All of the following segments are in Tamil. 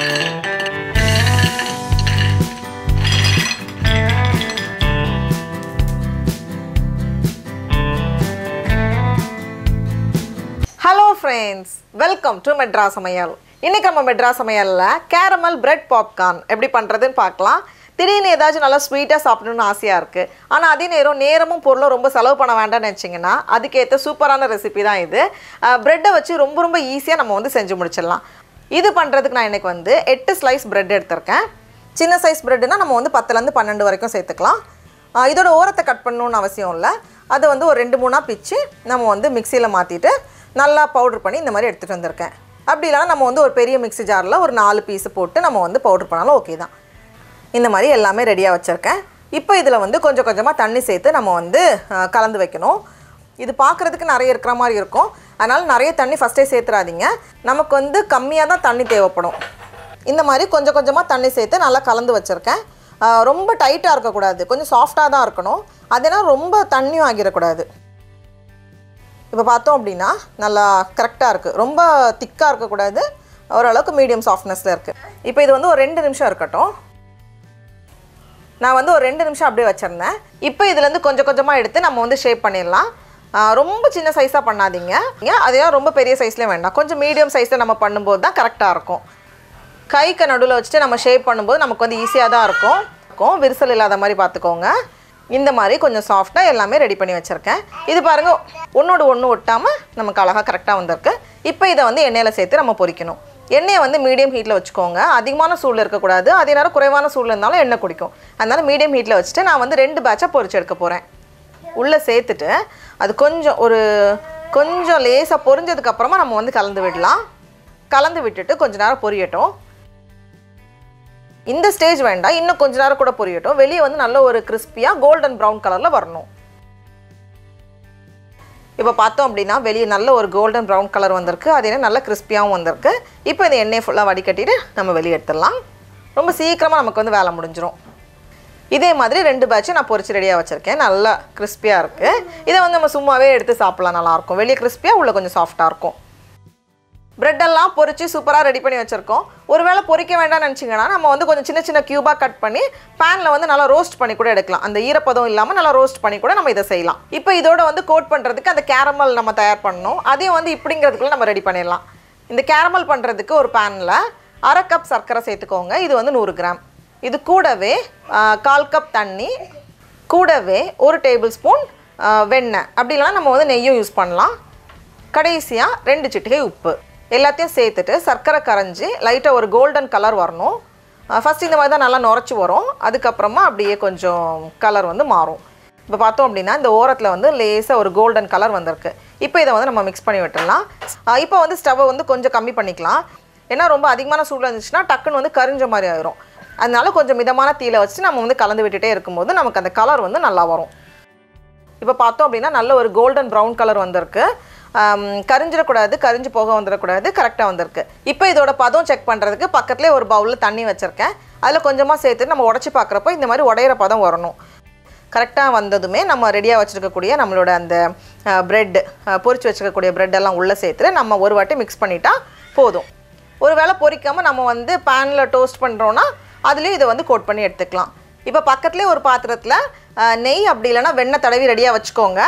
Hello friends, welcome to Madras Samayal. இன்னைக்கு நம்ம மெட்ராஸ் சமையல்ல கேரமல் பிரெட் பாப்கார்ன் எப்படி பண்றதுன்னு பார்க்கலாம். திடீர்னு ஏதாச்சும் நல்லா ஸ்வீட்டா சாப்பிடணும்னு ஆசையா இருக்கு. ஆனா அதே நேரமும் பொருளும் ரொம்ப செலவு பண்ண வேண்டாம்னு நினைச்சீங்கன்னா அதுக்கு ஏத்த சூப்பரான ரெசிபி தான் இது. பிரெட்டை வச்சு ரொம்ப ஈஸியா நம்ம வந்து செஞ்சு முடிச்சிடலாம். இது பண்றதுக்கு நான் இன்னைக்கு வந்து 8 ஸ்லைஸ் பிரெட் எடுத்துர்க்கேன். சின்ன சைஸ் பிரெட்னா நம்ம வந்து 10ல இருந்து 12 வரைக்கும் சேர்த்துக்கலாம். இதோட ஓரத்தை கட் பண்ணணும்னு அவசியம் இல்லை. அது வந்து ஒரு 2-3 பிச்சு நம்ம வந்து மிக்ஸில மாத்திட்டு நல்லா பவுடர் பண்ணி இந்த மாதிரி எடுத்துட்டு வந்திருக்கேன். அப்படி இல்லனா நம்ம வந்து ஒரு பெரிய மிக்ஸி ஜார்ல ஒரு 4 பீஸ் போட்டு நம்ம வந்து பவுடர் பண்ணாலும் ஓகே தான். இந்த மாதிரி எல்லாமே ரெடியா வச்சிருக்கேன். இப்போ இதுல வந்து கொஞ்சம் கொஞ்சமா தண்ணி சேர்த்து நம்ம வந்து கலந்து வைக்கணும். இது பார்க்கிறதுக்கு நிறைய இருக்கிற மாதிரி இருக்கும். அதனால நிறைய தண்ணி ஃபர்ஸ்டே சேர்த்துறாதீங்க. நமக்கு வந்து கம்மியா தான் தண்ணி தேவைப்படும். இந்த மாதிரி கொஞ்சம் கொஞ்சமா தண்ணி சேர்த்து நல்லா கலந்து வச்சிருக்கேன். ரொம்ப டைட்டா இருக்க கூடாது. கொஞ்சம் சாஃப்ட்டா தான் இருக்கணும். அதனால ரொம்ப தண்ணியும் ஆகிர கூடாது. இப்போ பார்த்தோம் அப்படினா நல்லா கரெக்ட்டா இருக்கு. ரொம்ப திக்கா இருக்க கூடாது. ஓரளவுக்கு மீடியம் சாஃப்ட்னஸ்ல இருக்கு. இப்போ இது வந்து ஒரு 2 நிமிஷம் இருக்கட்டும். நான் வந்து ஒரு 2 நிமிஷம் அப்படியே வச்சிருந்தேன். இப்போ இதுல இருந்து கொஞ்சம் கொஞ்சமா எடுத்து நம்ம வந்து ஷேப் பண்ணிடலாம். ரொம்ப சின்ன சைஸா பண்ணாதீங்க. அதே ரொம்ப பெரிய சைஸ்ல வேண்டாம். கொஞ்சம் மீடியம் சைஸ்ல நம்ம பண்ணும்போது தான் கரெக்ட்டா இருக்கும். கைக்கு நடுவுல வச்சிட்டு நம்ம ஷேப் பண்ணும்போது நமக்கு வந்து ஈஸியா தான் இருக்கும். விரிசல் இல்லாத மாதிரி பாத்துக்கோங்க. இந்த மாதிரி கொஞ்சம் சாஃப்ட்டா எல்லாமே ரெடி பண்ணி வச்சிருக்கேன். இது பாருங்க ஒண்ணோட ஒண்ணு ஒட்டாம நமக்கு அழகா கரெக்ட்டா வந்திருக்கு. இப்போ இத வந்து எண்ணெயில சேர்த்து நம்ம பொரிக்கணும். எண்ணெயை வந்து மீடியம் ஹீட்ல வச்சுக்கோங்க. அதிகமான சூடுல இருக்க கூடாது. அதே நேரம் குறைவான சூடுல இருந்தாலும் எண்ணெய் குடிக்கும். அதனால மீடியம் ஹீட்ல வச்சிட்டு நான் வந்து 2 பேட்சா பொரிச்சு எடுக்க போறேன். உள்ள சேர்த்துட்டு அது கொஞ்சம் லேசா பொரிஞ்சதுக்கு அப்புறமா நம்ம வந்து கலந்து விடலாம். கலந்து விட்டுட்டு கொஞ்ச நேரம் பொரியட்டும். இந்த ஸ்டேஜ் வேண்டாம். இன்னும் கொஞ்ச நேரம் கூட பொரியட்டும். வெளிய வந்து நல்ல ஒரு கிறிஸ்பியா கோல்டன் பிரவுன் கலர்ல வரணும். இப்போ பார்த்தோம் அப்படினா வெளிய நல்ல ஒரு கோல்டன் பிரவுன் கலர் வந்திருக்கு. அதே நல்ல கிறிஸ்பியாவும் வந்திருக்கு. இப்போ இந்த எண்ணெய் ஃபுல்லா வடிகட்டிட்டு நம்ம வெளிய எடுத்துடலாம். ரொம்ப சீக்கிரமா நமக்கு வந்து வேலை முடிஞ்சிரும். இதே மாதிரி 2 பேட்ச் நான் பொரிச்சு ரெடியா வச்சிருக்கேன். நல்லா கிறிஸ்பியா இருக்கு. இத வந்து நம்ம சும்மாவே எடுத்து சாப்பிடலாம். நல்லா இருக்கும். வெளிய கிறிஸ்பியா உள்ள கொஞ்சம் சாஃப்ட்டா இருக்கும். பிரெட் எல்லாம் பொரிச்சு சூப்பரா ரெடி பண்ணி வச்சிருக்கோம். ஒருவேளை பொரிக்க வேண்டாம்னு நினைச்சீங்கன்னா நம்ம வந்து கொஞ்சம் சின்ன சின்ன கியூபா கட் பண்ணி panல வந்து நல்லா ரோஸ்ட் பண்ணி கூட எடுக்கலாம். அந்த ஈரப்பதம் இல்லாம நல்லா ரோஸ்ட் பண்ணி கூட நம்ம இத செய்யலாம். இப்போ இதோட வந்து கோட் பண்றதுக்கு அந்த கேரமல் நம்ம தயார் பண்ணனும். அதையும் வந்து இப்படிங்கிறதுக்குள்ள நம்ம ரெடி பண்ணிடலாம். இந்த கேரமல் பண்றதுக்கு ஒரு panல 1/2 கப் சர்க்கரை சேர்த்துக்கோங்க. இது வந்து 100 கிராம். இது கூடவே 1/4 கப் தண்ணி, கூடவே 1 டேபிள் ஸ்பூன் வெண்ணெய். அப்படி இல்லனா நம்ம வந்து நெய்யும் யூஸ் பண்ணலாம். கடைசியா 2 சிட்டிகை உப்பு. எல்லாத்தையும் சேர்த்துட்டு சர்க்கரை கரைஞ்சி லைட்டா ஒரு கோல்டன் கலர் வரணும். ஃபர்ஸ்ட் இந்த மாதிரி தான் நல்லா நொரச்சு வரும். அதுக்கு அப்புறமா அப்படியே கொஞ்சம் கலர் வந்து மாறும். இப்போ பார்த்தோம் அப்படினா இந்த ஓரத்துல வந்து லேசா ஒரு கோல்டன் கலர் வந்திருக்கு. இப்போ இத வந்து நம்ம மிக்ஸ் பண்ணி விட்டுறலாம். இப்போ வந்து ஸ்டவ் வந்து கொஞ்சம் கம்மி பண்ணிக்கலாம். ஏன்னா ரொம்ப அதிகமான சூடுல இருந்துச்சுனா டக்குன்னு வந்து கரிஞ்ச மாதிரி ஆயிரும். அதனால கொஞ்சம் மிதமான தீயில வச்சு நம்ம வந்து கலந்து விட்டுட்டே இருக்கும்போது நமக்கு அந்த கலர் வந்து நல்லா வரும். இப்போ பார்த்தோம் அப்படினா நல்ல ஒரு கோல்டன் பிரவுன் கலர் வந்திருக்கு. கரிஞ்சிர கூடாது, கரிஞ்சு போக வந்திர கூடாது. கரெக்ட்டா வந்திருக்கு. இப்போ இதோட பதம் செக் பண்றதுக்கு பக்கத்துலயே ஒரு பவுல்ல தண்ணி வச்சிருக்கேன். அதுல கொஞ்சமா சேர்த்து நம்ம உடைச்சு பார்க்கறப்ப இந்த மாதிரி உடையற பதம் வரணும். கரெக்ட்டா வந்ததுமே நம்ம ரெடியா வச்சிருக்க கூடிய நம்மளோட அந்த பிரெட் பொரிச்சு வச்சிருக்க கூடிய பிரெட் எல்லாம் உள்ள சேர்த்து நம்ம ஒரு வாட்டி மிக்ஸ் பண்ணிட்டா போதும். ஒருவேளை பொரிக்காம நம்ம வந்து panல டோஸ்ட் பண்றோம்னா அதுலயே இத வந்து கோட் பண்ணி எடுத்துக்கலாம். இப்போ பக்கத்துலயே ஒரு பாத்திரத்துல நெய் அப்படி இல்லனா வெண்ணெய் தடவி ரெடியா வச்சுக்கோங்க.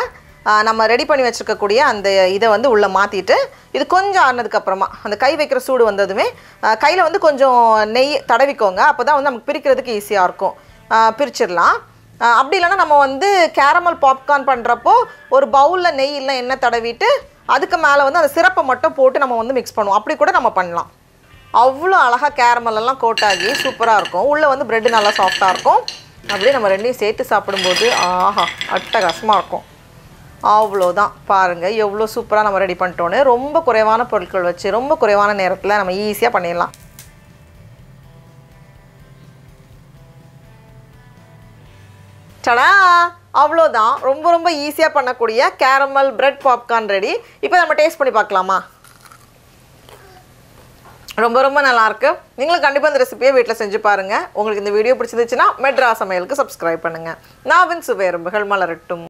நம்ம ரெடி பண்ணி வச்சிருக்க கூடிய அந்த இத வந்து உள்ள மாத்திட்டு இது கொஞ்சம் ஆறனதுக்கு அப்புறமா அந்த கை வைக்கிற சூடு வந்ததுமே கையில வந்து கொஞ்சம் நெய் தடவிக்கோங்க. அப்பதான் வந்து நமக்கு பிரிக்கிறதுக்கு ஈஸியா இருக்கும். பிரிச்சிரலாம். அப்படி இல்லனா நம்ம வந்து கேரமல் பாப்கார்ன் பண்றப்போ ஒரு பவுல்ல நெய் இல்ல எண்ணெய் தடவிட்டு அதுக்கு மேல வந்து அந்த சிரப்பை மட்டும் போட்டு நம்ம வந்து மிக்ஸ் பண்ணுவோம். அப்படி கூட நம்ம பண்ணலாம். அவ்வளோ அழகா கேரமல் எல்லாம் கோட் ஆகி சூப்பரா இருக்கும். உள்ள வந்து பிரெட் நல்லா சாஃப்ட்டா இருக்கும். அப்படியே நம்ம ரெண்டையும் சேர்த்து சாப்பிடும்போது ஆஹா அட்டகாசமா இருக்கும். அவ்வளோதான். பாருங்க எவ்வளோ சூப்பரா நம்ம ரெடி பண்ணிட்டோன்னு. ரொம்ப குறைவான பொருட்கள் வச்சு ரொம்ப குறைவான நேரத்துல நம்ம ஈஸியா பண்ணிடலாம். டடா! அவ்வளோதான். ரொம்ப ஈஸியா பண்ணக்கூடிய கேரமல் பிரெட் பாப்கார்ன் ரெடி. இப்போ நம்ம டேஸ்ட் பண்ணி பார்க்கலாமா? ரொம்ப நல்லா இருக்கு. நீங்களும் கண்டிப்பா இந்த ரெசிபியை வீட்ல செஞ்சு பாருங்க. உங்களுக்கு இந்த வீடியோ பிடிச்சிருந்துச்சுனா மெட்ராஸ் சமையலுக்கு சப்ஸ்கிரைப் பண்ணுங்க. நாவின் சுவை எறும்புகள் மலரட்டும்.